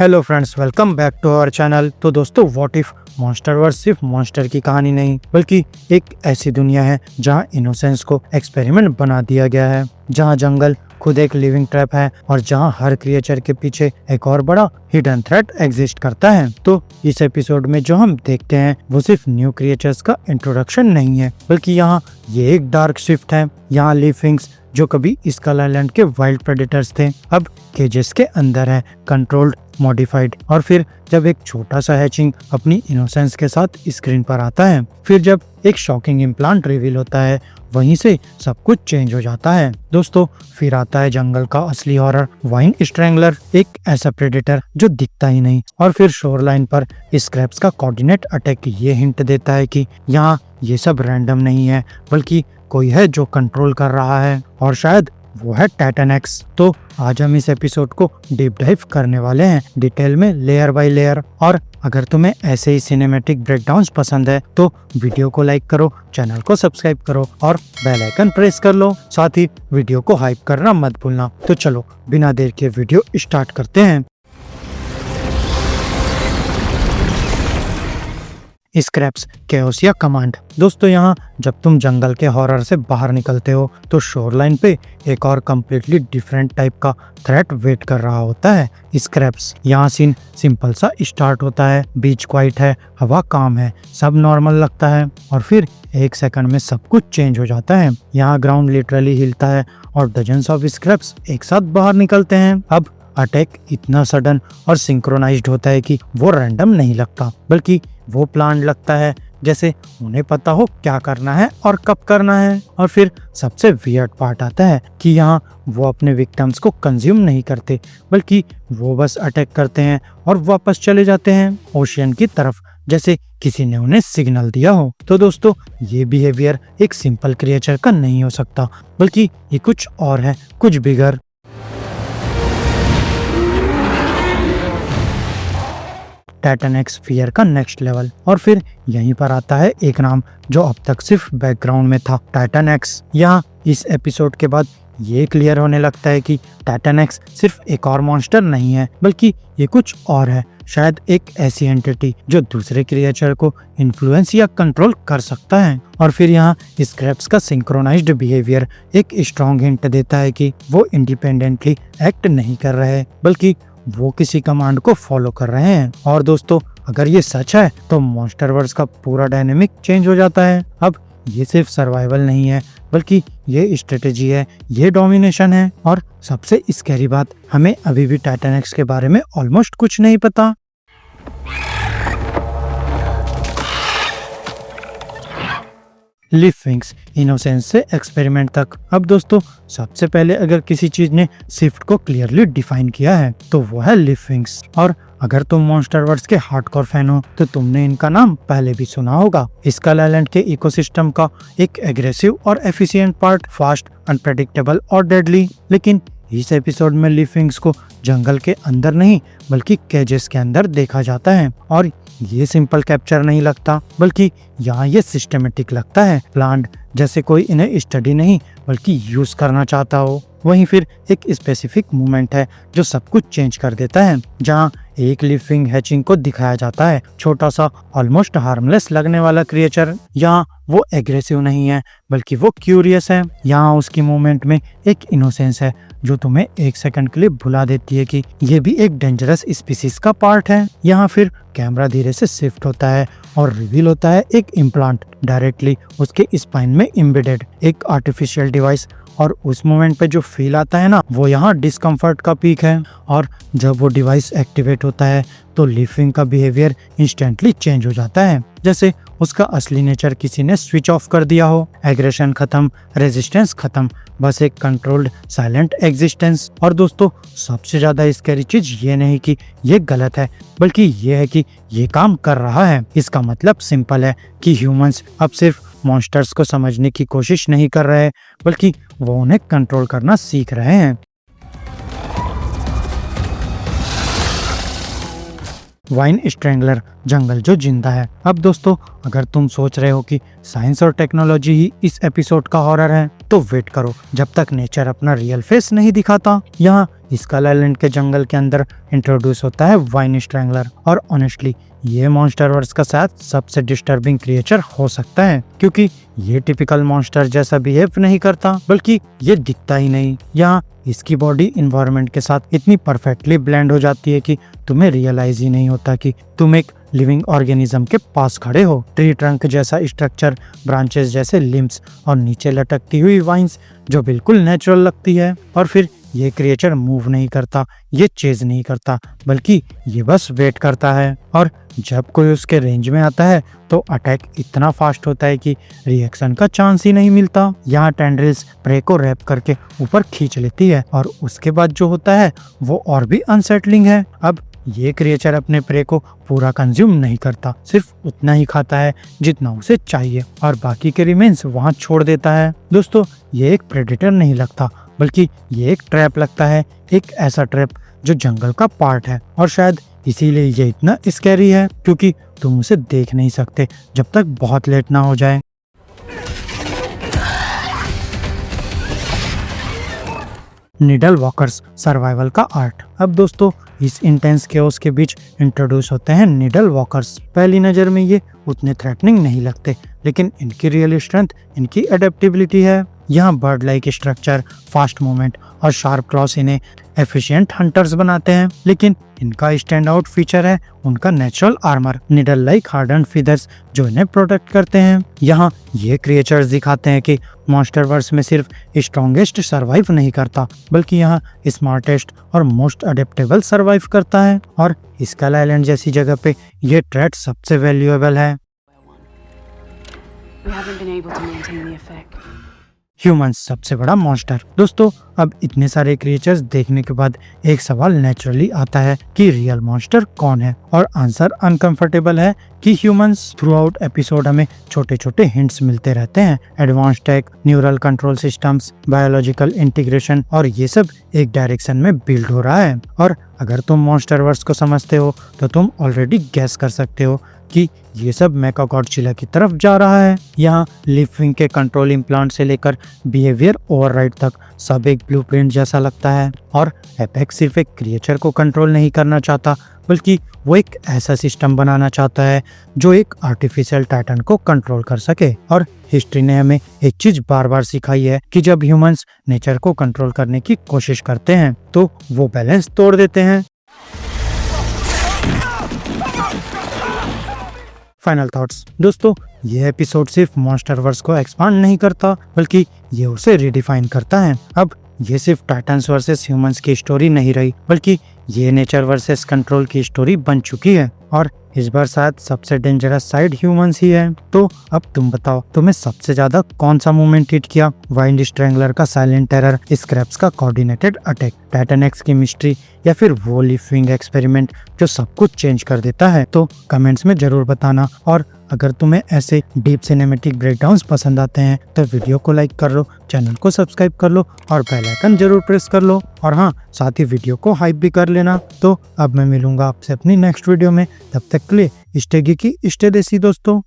Hello friends, welcome back to our channel. तो दोस्तों, what if MonsterVerse सिर्फ monster की कहानी नहीं बल्कि एक ऐसी दुनिया है जहां इनोसेंस को एक्सपेरिमेंट बना दिया गया है, जहां जंगल खुद एक लिविंग ट्रैप है और जहां हर क्रिएचर के पीछे एक और बड़ा हिडन थ्रेट एग्जिस्ट करता है। तो इस एपिसोड में जो हम देखते हैं वो सिर्फ न्यू क्रिएचर्स का इंट्रोडक्शन नहीं है, बल्कि यहाँ ये एक डार्क शिफ्ट है। यहाँ लीफिंग्स जो कभी स्कल आइलैंड के वाइल्ड प्रेडेटर्स थे, अब केजेस के अंदर है, कंट्रोल्ड, मॉडिफाइड। और फिर जब एक छोटा सा हैचिंग अपनी इनोसेंस के साथ स्क्रीन पर आता है, फिर जब एक शॉकिंग इम्प्लांट रिवील होता है, वहीं से सब कुछ चेंज हो जाता है। दोस्तों, फिर आता है जंगल का असली हॉरर, वाइन स्ट्रैंगलर, एक ऐसा प्रेडेटर जो दिखता ही नहीं। और फिर शोरलाइन पर स्क्रैप्स का कोऑर्डिनेट अटैक ये हिंट देता है कि यहाँ ये सब रैंडम नहीं है, बल्कि कोई है जो कंट्रोल कर रहा है, और शायद वो है टाइटन एक्स। तो आज हम इस एपिसोड को डीप डाइव करने वाले हैं, डिटेल में, लेयर बाय लेयर। और अगर तुम्हें ऐसे ही सिनेमैटिक ब्रेकडाउन्स पसंद है तो वीडियो को लाइक करो, चैनल को सब्सक्राइब करो और बेल आइकन प्रेस कर लो। साथ ही वीडियो को हाइप करना मत भूलना। तो चलो बिना देर के वीडियो स्टार्ट करते हैं। स्क्रैप्स, कैओस या कमांड। दोस्तों, यहाँ जब तुम जंगल के हॉरर से बाहर निकलते हो तो शोरलाइन पे एक और कम्प्लीटली डिफरेंट टाइप का थ्रेट वेट कर रहा होता है, स्क्रैप्स। यहाँ सीन सिंपल सा स्टार्ट होता है, बीच क्वाइट है, हवा काम है, सब नॉर्मल लगता है, और फिर एक सेकंड में सब कुछ चेंज हो जाता है। यहाँ ग्राउंड लिटरली हिलता है और डजन्स ऑफ स्क्रैप्स एक साथ बाहर निकलते हैं। अब अटैक इतना सडन और सिंक्रोनाइज्ड होता है कि वो रैंडम नहीं लगता, बल्कि वो प्लान लगता है, जैसे उन्हें पता हो क्या करना है और कब करना है। और फिर सबसे वियर्ड पार्ट आता है कि यहाँ वो अपने विक्टिम्स को कंज्यूम नहीं करते, बल्कि वो बस अटैक करते हैं और वापस चले जाते हैं ओशियन की तरफ, जैसे किसी ने उन्हें सिग्नल दिया हो। तो दोस्तों, ये बिहेवियर एक सिंपल क्रिएचर का नहीं हो सकता, बल्कि ये कुछ और है, कुछ बिगर। टाइटन एक्स फियर का नेक्स्ट लेवल। और फिर यहीं पर आता है एक नाम जो अब तक सिर्फ बैकग्राउंड में था, टाइटन एक्स। यहाँ इस एपिसोड के बाद ये क्लियर होने लगता है कि टाइटन एक्स सिर्फ एक और मॉन्स्टर नहीं है, बल्कि ये कुछ और है, शायद एक ऐसी एंटिटी जो दूसरे क्रिएचर को इन्फ्लुएंस या कंट्रोल कर सकता है। और फिर यहाँ स्क्रैप्स का सिंक्रोनाइज्ड बिहेवियर एक स्ट्रॉन्ग हिंट देता है कि वो इंडिपेंडेंटली एक्ट नहीं कर रहे, बल्कि वो किसी कमांड को फॉलो कर रहे हैं। और दोस्तों, अगर ये सच है तो मॉन्स्टरवर्स का पूरा डायनेमिक चेंज हो जाता है। अब ये सिर्फ सर्वाइवल नहीं है, बल्कि ये स्ट्रेटेजी है, ये डोमिनेशन है। और सबसे स्कैरी बात, हमें अभी भी टाइटन एक्स के बारे में ऑलमोस्ट कुछ नहीं पता। लीफिंग्स, इनोसेंस से एक्सपेरिमेंट तक। अब दोस्तों, सबसे पहले अगर किसी चीज ने शिफ्ट को क्लियरली डिफाइन किया है तो वो है लीफिंग्स। और अगर तुम मॉन्स्टरवर्स के हार्डकोर फैन हो तो तुमने इनका नाम पहले भी सुना होगा। स्कल आइलैंड के इकोसिस्टम का एक एग्रेसिव और एफिशिएंट पार्ट, फास्ट, अनप्रेडिक्टेबल और डेडली। लेकिन इस एपिसोड में लीफिंग्स को जंगल के अंदर नहीं बल्कि केजेस के अंदर देखा जाता है। और ये सिंपल कैप्चर नहीं लगता, बल्कि यहाँ ये सिस्टमेटिक लगता है, प्लान्ड, जैसे कोई इन्हें स्टडी नहीं बल्कि यूज करना चाहता हो। वहीं फिर एक स्पेसिफिक मोमेंट है जो सब कुछ चेंज कर देता है, जहाँ एक लिविंग हैचिंग को दिखाया जाता है, छोटा सा ऑलमोस्ट हार्मलेस लगने वाला क्रिएचर। यहाँ वो एग्रेसिव नहीं है बल्कि वो क्यूरियस है। यहाँ उसकी मूवमेंट में एक इनोसेंस है जो तुम्हें एक सेकंड के लिए भुला देती है कि ये भी एक डेंजरस स्पीसीज का पार्ट है। यहाँ फिर कैमरा धीरे से शिफ्ट होता है और रिवील होता है एक इम्प्लांट डायरेक्टली उसके स्पाइन में एम्बेडेड, एक आर्टिफिशियल डिवाइस। और उस मोमेंट पे जो फील आता है ना, वो यहाँ डिस्कम्फर्ट का पीक है। और जब वो डिवाइस एक्टिवेट होता है तो लिविंग का बिहेवियर इंस्टेंटली चेंज हो जाता है, जैसे उसका असली नेचर किसी ने स्विच ऑफ कर दिया हो। एग्रेशन खत्म, रेजिस्टेंस खत्म, बस एक कंट्रोल्ड साइलेंट एग्जिस्टेंस। और दोस्तों, सबसे ज्यादा स्कैरी चीज ये नहीं कि ये गलत है, बल्कि ये है कि ये काम कर रहा है। इसका मतलब सिंपल है कि ह्यूमंस अब सिर्फ मॉन्स्टर्स को समझने की कोशिश नहीं कर रहे, बल्कि वो उन्हें कंट्रोल करना सीख रहे हैं। वाइन स्ट्रैंगलर, जंगल जो जिंदा है। अब दोस्तों, अगर तुम सोच रहे हो कि साइंस और टेक्नोलॉजी ही इस एपिसोड का हॉरर है, तो वेट करो जब तक नेचर अपना रियल फेस नहीं दिखाता। यहाँ स्कल आइलैंड के जंगल के अंदर इंट्रोड्यूस होता है वाइन स्ट्रैंगलर। और ऑनेस्टली ये मॉन्स्टरवर्स का शायद सबसे डिस्टर्बिंग क्रिएचर हो सकता है, क्योंकि ये टिपिकल मॉन्स्टर जैसा बिहेव नहीं करता, बल्कि ये दिखता ही नहीं। यहाँ इसकी बॉडी इन्वायरमेंट के साथ इतनी परफेक्टली ब्लेंड हो जाती है कि तुम्हें रियलाइज ही नहीं होता कि तुम एक लिविंग ऑर्गेनिज्म के पास खड़े हो। ट्री ट्रंक जैसा स्ट्रक्चर, ब्रांचेस जैसे लिम्स और नीचे लटकती हुई वाइन्स जो बिल्कुल नेचुरल लगती है। और फिर ये क्रिएचर मूव नहीं करता, ये चेज नहीं करता, बल्कि ये बस वेट करता है। और जब कोई उसके रेंज में आता है तो अटैक इतना फास्ट होता है कि रिएक्शन का चांस ही नहीं मिलता। यहाँ टेंड्रिल्स प्रे को रैप करके ऊपर खींच लेती है और उसके बाद जो होता है वो और भी अनसेटलिंग है। अब ये क्रिएचर अपने प्रे को पूरा कंज्यूम नहीं करता, सिर्फ उतना ही खाता है जितना उसे चाहिए और बाकी के रिमेन्स वहाँ छोड़ देता है। दोस्तों, ये एक प्रेडेटर नहीं लगता, बल्कि ये एक ट्रैप लगता है, एक ऐसा ट्रैप जो जंगल का पार्ट है। और शायद इसीलिए ये इतना स्कैरी है, क्योंकि तुम उसे देख नहीं सकते जब तक बहुत लेट ना हो जाए। निडल वॉकर्स, सर्वाइवल का आर्ट। अब दोस्तों, इस इंटेंस केओस के बीच इंट्रोड्यूस होते हैं निडल वॉकर्स। पहली नज़र में ये उतने थ्रेटनिंग नहीं लगते, लेकिन इनकी रियल स्ट्रेंथ इनकी अडेप्टेबिलिटी है। यहाँ bird like structure, fast movement और शार्प क्लॉस इन्हें एफिशिएंट हंटर्स बनाते हैं। लेकिन इनका स्टैंड आउट फीचर है उनका natural armour, needle like hardened feathers जो इन्हें प्रोटेक्ट करते हैं। यहाँ ये क्रिएचर्स दिखाते हैं कि मॉन्स्टरवर्स में सिर्फ स्ट्रॉन्गेस्ट सर्वाइव नहीं करता, बल्कि यहाँ स्मार्टेस्ट और मोस्ट अडेप्टेबल सर्वाइव करता है। और स्कल आइलैंड जैसी जगह पे ये ट्रेड सबसे वैल्यूएबल है। ह्यूमंस, सबसे बड़ा मॉन्स्टर। दोस्तों, अब इतने सारे क्रिएचर्स देखने के बाद एक सवाल नेचुरली आता है कि रियल मॉन्स्टर कौन है, और आंसर अनकंफर्टेबल है कि ह्यूमंस। थ्रू आउट एपिसोड हमें छोटे छोटे हिंट्स मिलते रहते हैं, advance tech, neural control systems, biological integration, और ये सब एक डायरेक्शन में बिल्ड हो रहा है। और अगर तुम मॉन्स्टरवर्स को समझते हो तो तुम ऑलरेडी गैस कर सकते हो कि ये सब मेकागॉडजिला की तरफ जा रहा है। यहाँ लिविंग के कंट्रोल इम्प्लांट से लेकर बिहेवियर ओवरराइड तक सब एक ब्लूप्रिंट जैसा लगता है। और एपेक्स सिर्फ एक क्रिएचर को कंट्रोल नहीं करना चाहता, बल्कि वो एक ऐसा सिस्टम बनाना चाहता है जो एक आर्टिफिशियल टाइटन को कंट्रोल कर सके। और हिस्ट्री ने हमें एक चीज बार बार सिखाई है कि जब ह्यूमंस नेचर को कंट्रोल करने की कोशिश करते हैं तो वो बैलेंस तोड़ देते हैं। Final thoughts. दोस्तों, ये एपिसोड सिर्फ मॉन्स्टरवर्स को एक्सपांड नहीं करता, बल्कि ये उसे रिडिफाइन करता है। अब ये सिर्फ टाइटन्स वर्सेस ह्यूमंस की स्टोरी नहीं रही, बल्कि ये नेचर वर्सेस कंट्रोल की स्टोरी बन चुकी है। और इस बार शायद सबसे डेंजरस साइड ह्यूमंस ही है। तो अब तुम बताओ, तुम्हें सबसे ज्यादा कौन सा मूवमेंट हिट किया? वाइंड स्ट्रैंगलर का साइलेंट टेरर, स्क्रैप्स का कोऑर्डिनेटेड अटैक, टाइटन एक्स की मिस्ट्री, या फिर वो लिविंग एक्सपेरिमेंट जो सब कुछ चेंज कर देता है? तो कमेंट्स में जरूर बताना। और अगर तुम्हें ऐसे डीप सिनेमैटिक ब्रेकडाउन्स पसंद आते हैं तो वीडियो को लाइक कर लो, चैनल को सब्सक्राइब कर लो और बेल आइकन जरूर प्रेस कर लो। और हाँ, साथ ही वीडियो को हाइप भी कर लेना। तो अब मैं मिलूंगा आपसे अपनी नेक्स्ट वीडियो में, तब तक के लिए स्टे गीकी, स्टे देसी दोस्तों।